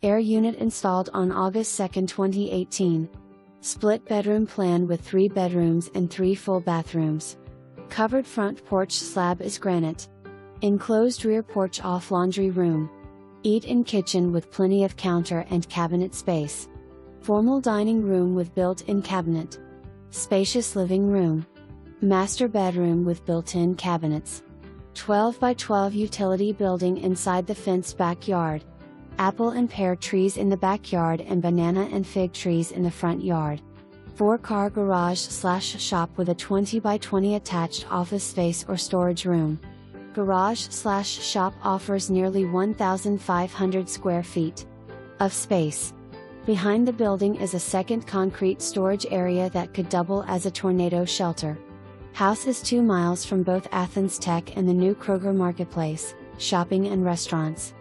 Air unit installed on August 2, 2018. Split bedroom plan with 3 bedrooms and 3 full bathrooms. Covered front porch, slab is granite. Enclosed rear porch off laundry room. Eat-in kitchen with plenty of counter and cabinet space. Formal dining room with built-in cabinet. Spacious living room. Master bedroom with built-in cabinets. 12 by 12 utility building inside the fenced backyard. Apple and pear trees in the backyard and banana and fig trees in the front yard. 4-car garage/shop with a 20 by 20 attached office space or storage room. Garage/shop offers nearly 1,500 square feet of space. Behind the building is a second concrete storage area that could double as a tornado shelter. House is 2 miles from both Athens Tech and the new Kroger Marketplace, shopping and restaurants.